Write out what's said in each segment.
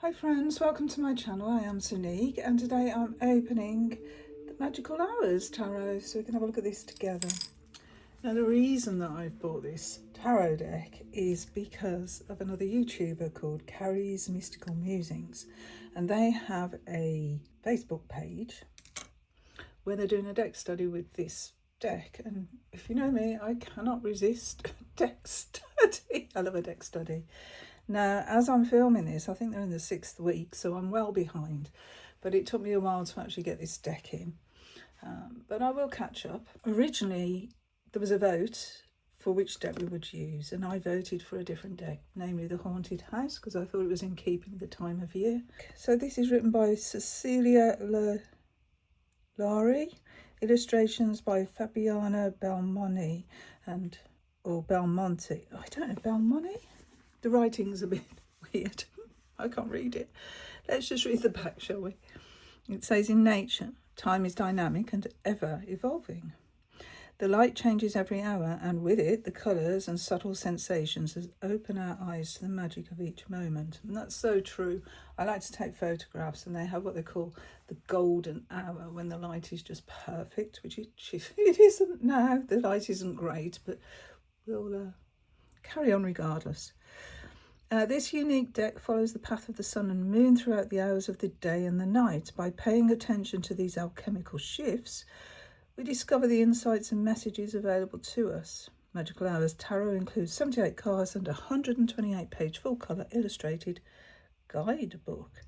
Hi friends, welcome to my channel. I am Sonique and today I'm opening the Magical Hours Tarot, so we can have a look at this together. Now the reason that I've bought this tarot deck is because of another YouTuber called Carrie's Mystical Musings, and they have a Facebook page where they're doing a deck study with this deck, and if you know me, I cannot resist deck study. I love a deck study. Now, as I'm filming this, I think they're in the 6th week, so I'm well behind. But it took me a while to actually get this deck in. But I will catch up. Originally, there was a vote for which deck we would use, and I voted for a different deck, namely the Haunted House, because I thought it was in keeping with the time of year. So this is written by Cecilia Lari, illustrations by Fabiana Belmonte or Belmonte. I don't know, Belmonte? The writing's a bit weird. I can't read it. Let's just read the back, shall we? It says, in nature, time is dynamic and ever evolving. The light changes every hour, and with it, the colours and subtle sensations that open our eyes to the magic of each moment. And that's so true. I like to take photographs, and they have what they call the golden hour, when the light is just perfect, which it isn't now. The light isn't great, but we'll carry on regardless. This unique deck follows the path of the sun and moon throughout the hours of the day and the night. By paying attention to these alchemical shifts, we discover the insights and messages available to us. Magical Hours Tarot includes 78 cards and a 128-page full-colour illustrated guidebook.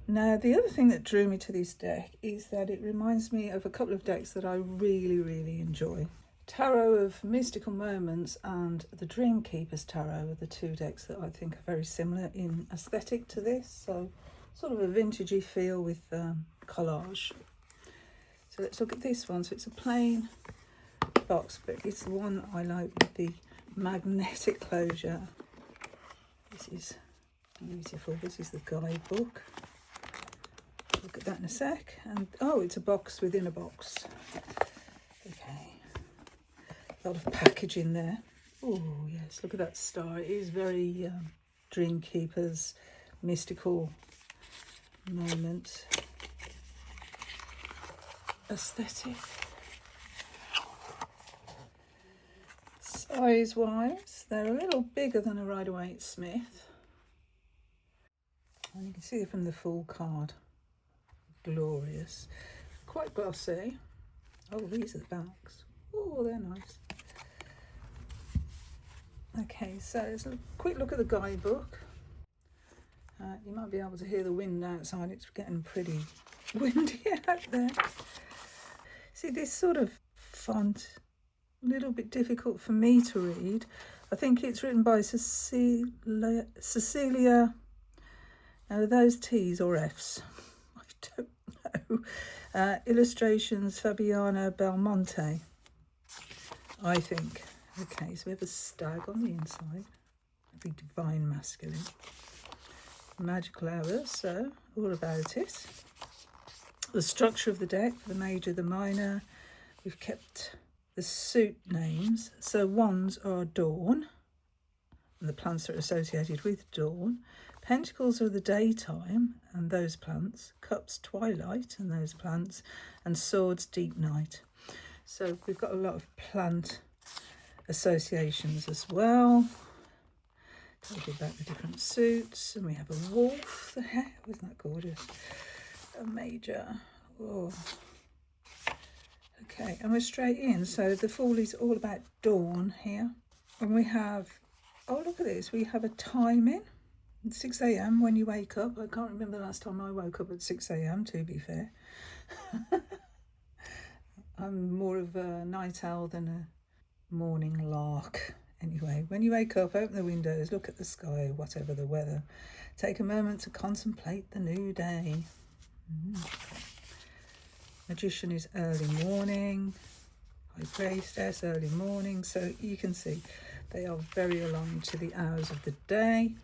Now, the other thing that drew me to this deck is that it reminds me of a couple of decks that I really enjoy. Tarot of Mystical Moments and the Dream Keeper's Tarot are the two decks that I think are very similar in aesthetic to this. So sort of a vintagey feel with collage. So let's look at this one. So it's a plain box, but it's the one I like with the magnetic closure. This is beautiful. This is the guidebook. Look at that in a sec. And oh, it's a box within a box. Okay. A lot of packaging there. Oh yes, look at that star. It is very Dream Keeper's mystical moment aesthetic. Size wise, they're a little bigger than a Rider-Waite Smith, and you can see it from the full card. Glorious, quite glossy. Oh, these are the backs. Oh, they're nice. Okay, so let's have a quick look at the guidebook. You might be able to hear the wind outside. It's getting pretty windy out there. See, this sort of font, a little bit difficult for me to read. I think it's written by Cecilia. Now, are those T's or F's? I don't know. Illustrations Fabiana Belmonte, I think. Okay, so we have a stag on the inside, the divine masculine. Magical Hours, so all about it. The structure of the deck, the major, the minor. We've kept the suit names. So wands are dawn, and the plants are associated with dawn. Pentacles are the daytime, and those plants. Cups, twilight, and those plants. And swords, deep night. So we've got a lot of plant associations as well. Tell you about the different suits, and we have a wolf there. Isn't that gorgeous? A major. Oh. Okay, and we're straight in. So the fall is all about dawn here, and we have, oh look at this, we have a timing. 6 a.m. when you wake up. I can't remember the last time I woke up at 6 a.m. to be fair. I'm more of a night owl than a morning lark. Anyway, when you wake up, open the windows, look at the sky, whatever the weather. Take a moment to contemplate the new day. Magician is early morning. High Priestess, early morning. So you can see they are very aligned to the hours of the day.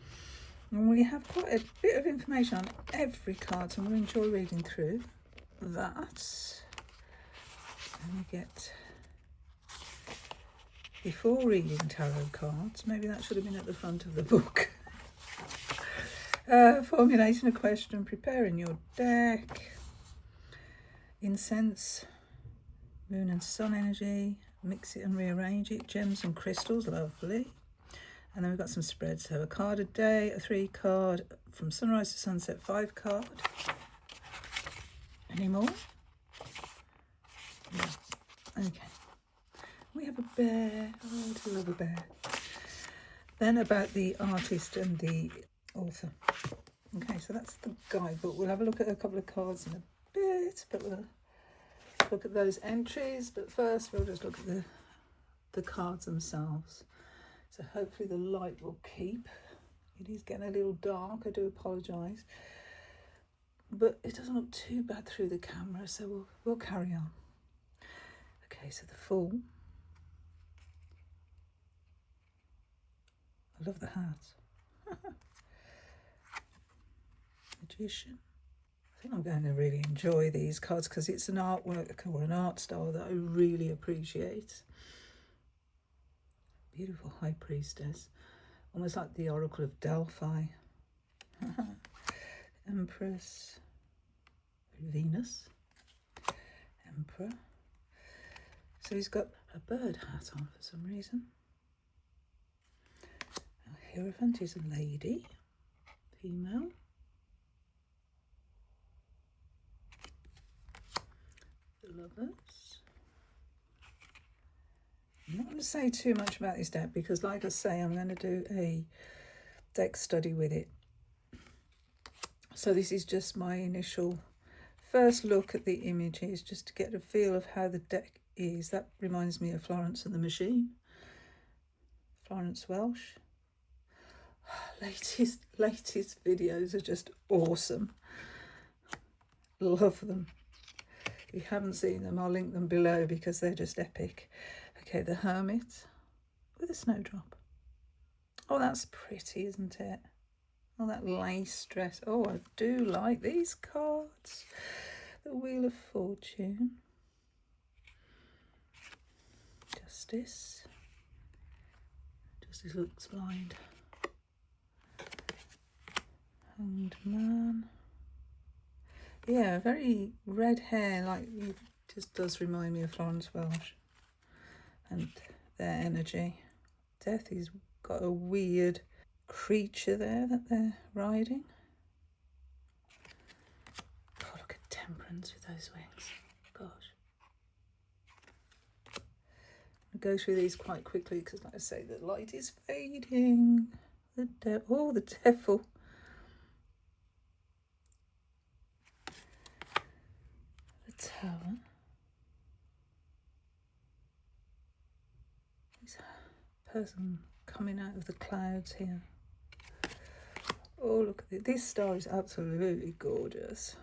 And we have quite a bit of information on every card, so I'm going to enjoy reading through that. And we get, before reading tarot cards, maybe that should have been at the front of the book. Formulating a question, preparing your deck, incense, moon and sun energy, mix it and rearrange it, gems and crystals, lovely. And then we've got some spreads, so a card a day, a 3 card, from sunrise to sunset, 5 card. Any more? No. Okay. We have a bear. Oh, I do love a bear. Then about the artist and the author. Okay, so that's the guidebook. We'll have a look at a couple of cards in a bit, but we'll look at those entries. But first, we'll just look at the cards themselves. So hopefully the light will keep. It is getting a little dark, I do apologise. But it doesn't look too bad through the camera, so we'll carry on. Okay, so the Fool. I love the hat. Magician. I think I'm going to really enjoy these cards because it's an artwork or an art style that I really appreciate. Beautiful High Priestess. Almost like the Oracle of Delphi. Empress. Venus. Emperor. So he's got a bird hat on for some reason. A Hierophant is a lady. Female. The Lovers. I'm not going to say too much about this deck because, like I say, I'm going to do a deck study with it. So this is just my initial first look at the images, just to get a feel of how the deck is. That reminds me of Florence and the Machine. Florence Welsh. Latest videos are just awesome. Love them. If you haven't seen them, I'll link them below because they're just epic. Okay, the Hermit with a snowdrop. Oh, that's pretty, isn't it? Oh, that lace dress. Oh, I do like these cards. The Wheel of Fortune. Justice. Justice looks blind. Hanged Man. Yeah, very red hair, like it just does remind me of Florence Welsh and their energy. Death has got a weird creature there that they're riding. God, look at Temperance with those wings. Gosh. I'll go through these quite quickly because, like I say, the light is fading. The devil. The Tower. This person coming out of the clouds here. Oh, look at it. This star is absolutely gorgeous.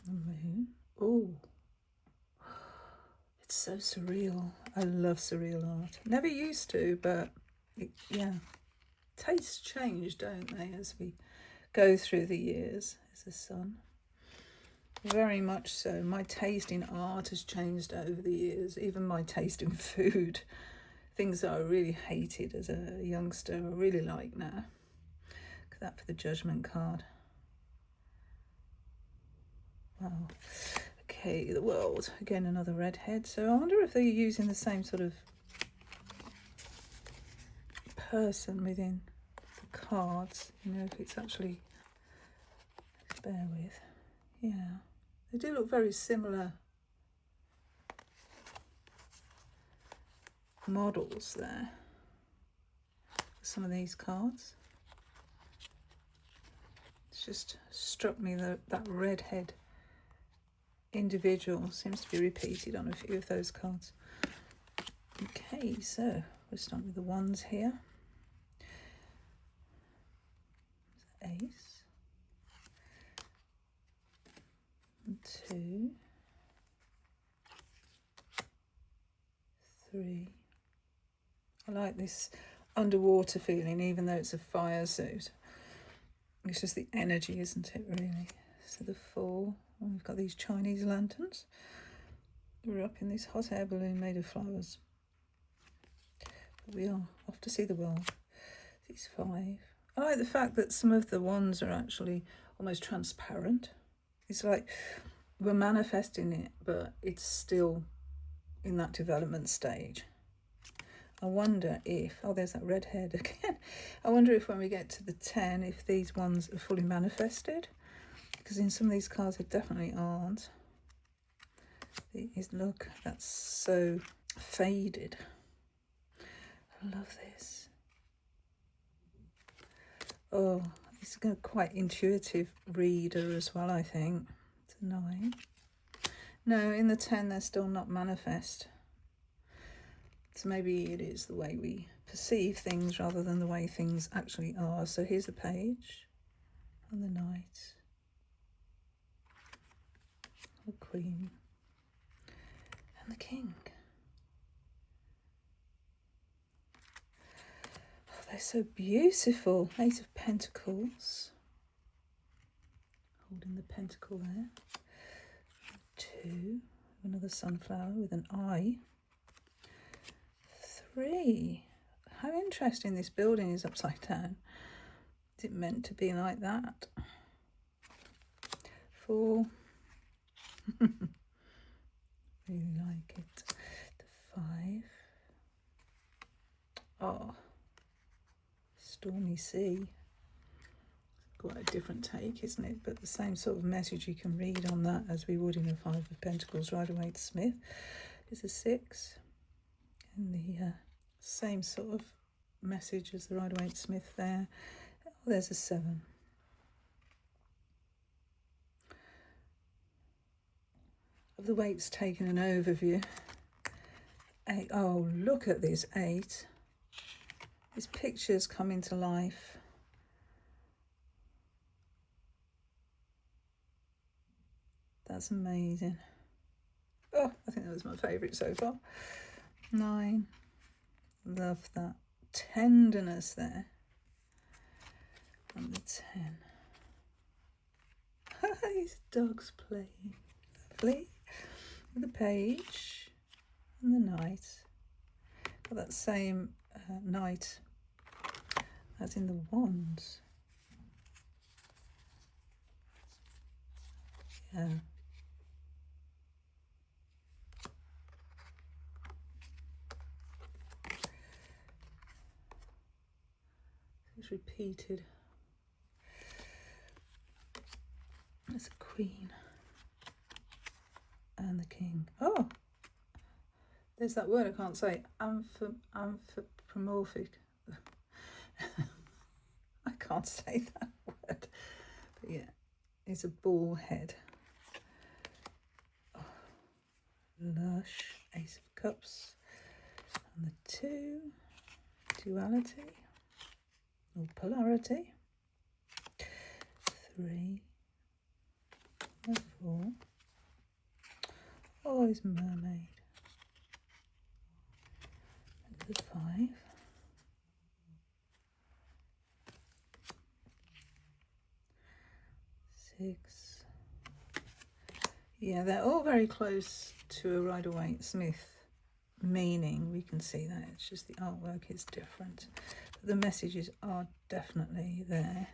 The Moon. Oh, it's so surreal. I love surreal art. Never used to, but yeah. Tastes change, don't they, as we go through the years. There's the sun. Very much so. My taste in art has changed over the years. Even my taste in food. Things that I really hated as a youngster, I really like now. Look at that for the Judgment card. Wow. Okay, the World. Again, another redhead. So I wonder if they're using the same sort of person within the cards. You know, if it's actually... Bear with. Yeah. They do look very similar models there. Some of these cards. It's just struck me that that redhead individual seems to be repeated on a few of those cards. Okay, so we'll start with the ones here. Ace. 2, 3. I like this underwater feeling, even though it's a fire suit. It's just the energy, isn't it, really? So the 4. Oh, we've got these Chinese lanterns. We're up in this hot air balloon made of flowers. But we are off to see the world. He's 5. I like the fact that some of the ones are actually almost transparent. It's like we're manifesting it, but it's still in that development stage. I wonder if, oh, there's that red head again. I wonder if when we get to the 10, if these ones are fully manifested. Because in some of these cards, they definitely aren't. Look, that's so faded. I love this. Oh, it's a quite intuitive reader as well, I think. It's a 9. No, in the 10, they're still not manifest. So maybe it is the way we perceive things rather than the way things actually are. So here's the page and the Knight, the Queen, and the King. Oh, they're so beautiful. 8 of Pentacles, holding the pentacle there. 2, another sunflower with an eye. 3. How interesting, this building is upside down. Is it meant to be like that? 4. Really like it. The 5. Oh, stormy sea. Quite a different take, isn't it? But the same sort of message you can read on that as we would in a 5 of Pentacles. Rider-Waite-Smith is a 6. And the same sort of message as the Rider-Waite-Smith there. Oh, there's a 7. Of the Waite's taken an overview. 8. Oh, look at this 8. This picture's coming to life. That's amazing. Oh, I think that was my favourite so far. 9. Love that tenderness there. And the 10. These dogs playing. Lovely. With the page and the Knight. Got that same Knight as in the Wands. Yeah. It's repeated. There's a Queen and the King. Oh, there's that word I can't say. Anthropomorphic. I can't say that word. But yeah, it's a bull head. Oh, lush. Ace of Cups. And the 2. Duality. Or polarity. 3. And 4. Oh, it's mermaid. And the 5. 6. Yeah, they're all very close to a Rider-Waite-Smith meaning. We can see that. It's just the artwork is different. But the messages are definitely there.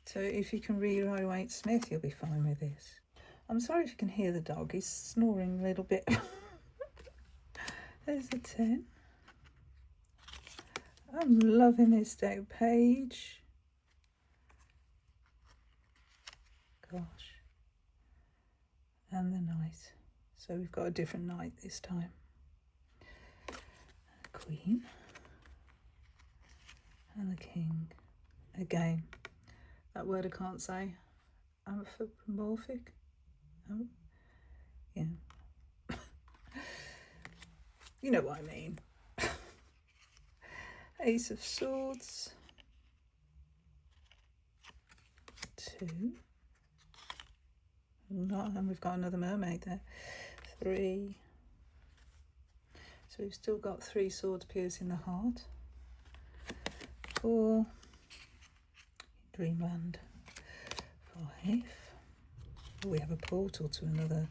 So if you can read Rider-Waite-Smith, you'll be fine with this. I'm sorry if you can hear the dog. He's snoring a little bit. There's a 10. I'm loving this deck page. Gosh. And the Knight. So we've got a different Knight this time. Queen. And the King. Again, that word I can't say. Anthropomorphic. Yeah. You know what I mean. Ace of Swords. 2. And we've got another mermaid there. 3. So we've still got 3 swords piercing the heart. 4. Dreamland. 5. Oh, we have a portal to another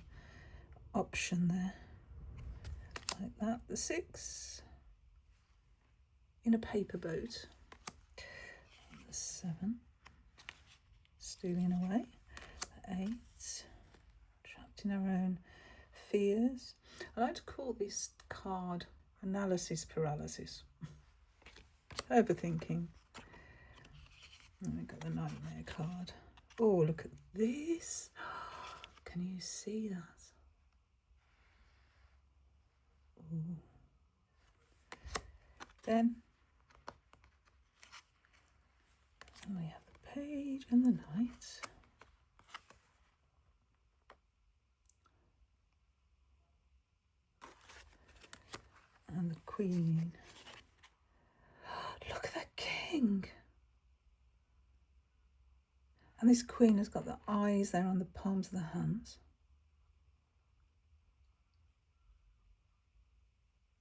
option there. Like that. The 6. in a paper boat. The 7, stealing away. The 8, trapped in our own fears. I like to call this card analysis paralysis. Overthinking. And we've got the nightmare card. Oh, look at this. Can you see that? Ooh. Then we have the page and the knight. And the queen. Look at that king. And this queen has got the eyes there on the palms of the hands.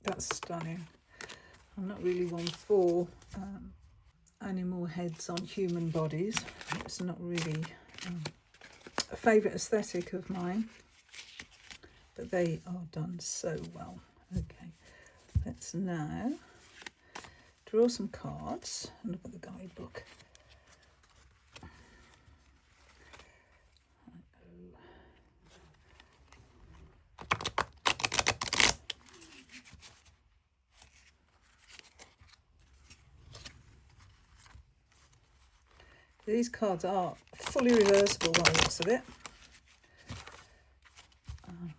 That's stunning. I'm not really one for animal heads on human bodies. It's not really a favourite aesthetic of mine. But they are done so well. Okay, let's now draw some cards and look at the guidebook. These cards are fully reversible by the looks of it.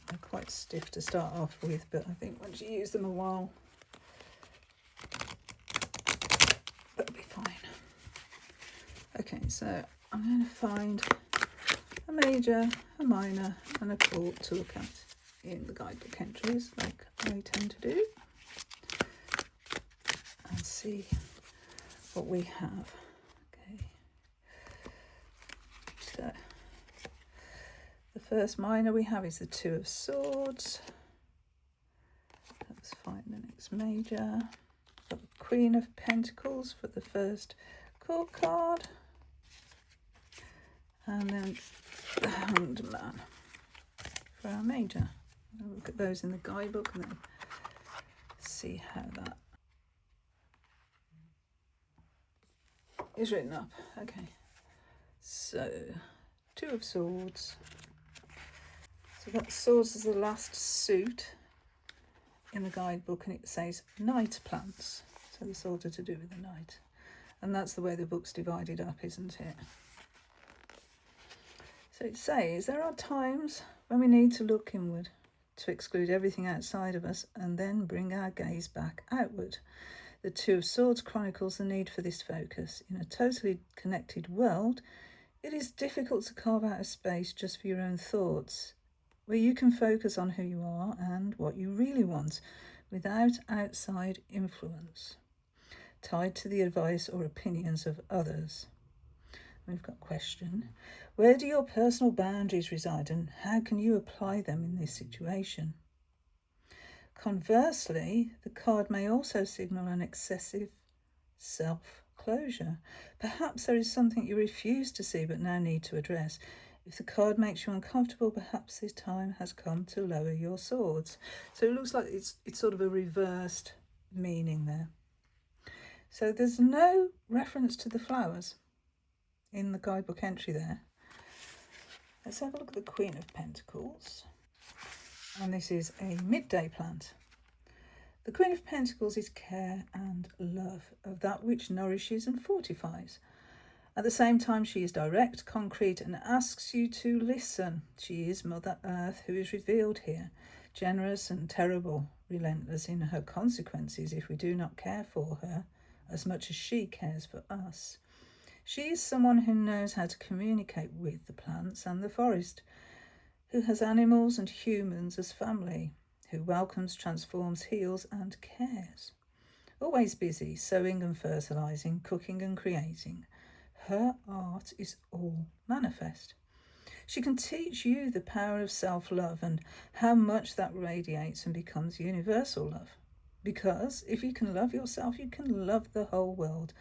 They're quite stiff to start off with, but I think once you use them a while, that'll be fine. Okay, so I'm going to find a major, a minor and a chord to look at in the guidebook entries, like I tend to do, and see what we have. So the first minor we have is the 2 of Swords. Let's find the next major. Got the Queen of Pentacles for the first court card. And then the Hanged Man for our major. I'll look at those in the guidebook and then see how that is written up. Okay. So, 2 of Swords. So that Swords is the last suit in the guidebook, and it says night plants. So the swords are to do with the night. And that's the way the book's divided up, isn't it? So it says, there are times when we need to look inward to exclude everything outside of us and then bring our gaze back outward. The 2 of Swords chronicles the need for this focus. In a totally connected world, it is difficult to carve out a space just for your own thoughts, where you can focus on who you are and what you really want without outside influence, tied to the advice or opinions of others. We've got a question. Where do your personal boundaries reside and how can you apply them in this situation? Conversely, the card may also signal an excessive self-closure. Perhaps there is something you refuse to see but now need to address. If the card makes you uncomfortable, perhaps this time has come to lower your swords. So it looks like it's sort of a reversed meaning there. So there's no reference to the flowers in the guidebook entry there. Let's have a look at the Queen of Pentacles. And this is a midday plant. The Queen of Pentacles is care and love of that which nourishes and fortifies. At the same time, she is direct, concrete, and asks you to listen. She is Mother Earth, who is revealed here, generous and terrible, relentless in her consequences if we do not care for her as much as she cares for us. She is someone who knows how to communicate with the plants and the forest, who has animals and humans as family, who welcomes, transforms, heals, and cares. Always busy, sowing and fertilising, cooking and creating. Her art is all manifest. She can teach you the power of self-love and how much that radiates and becomes universal love. Because if you can love yourself, you can love the whole world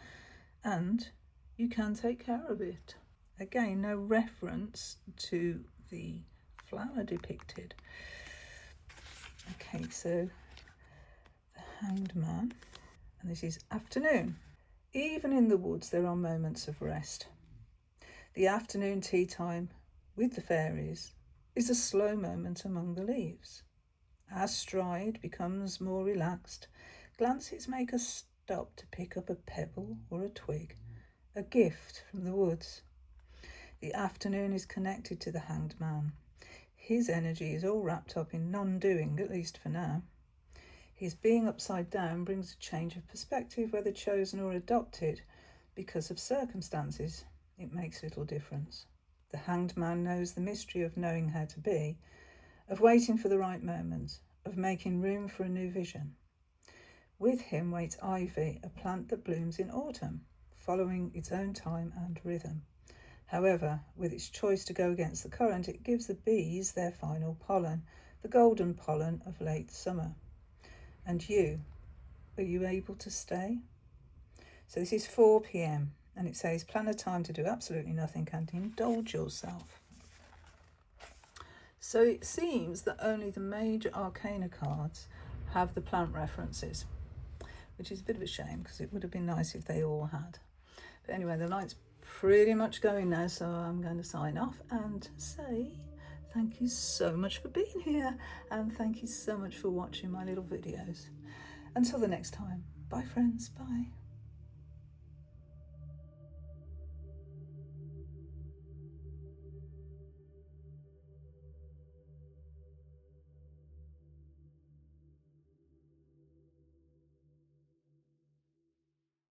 and you can take care of it. Again, no reference to the flower depicted. Okay, so the Hanged Man. and this is afternoon. Even in the woods there are moments of rest. The afternoon tea time with the fairies is a slow moment among the leaves. As stride becomes more relaxed, glances make us stop to pick up a pebble or a twig, a gift from the woods. The afternoon is connected to the hanged man. His energy is all wrapped up in non-doing, at least for now. His being upside down brings a change of perspective, whether chosen or adopted, because of circumstances. It makes little difference. The hanged man knows the mystery of knowing how to be, of waiting for the right moment, of making room for a new vision. With him waits ivy, a plant that blooms in autumn, following its own time and rhythm. However, with its choice to go against the current, it gives the bees their final pollen, the golden pollen of late summer. And you, are you able to stay? So this is 4 p.m. and it says plan a time to do absolutely nothing and indulge yourself. So it seems that only the major arcana cards have the plant references, which is a bit of a shame because it would have been nice if they all had. But anyway, the light's pretty much going now, so I'm going to sign off and say thank you so much for being here, and thank you so much for watching my little videos. Until the next time, bye friends, bye.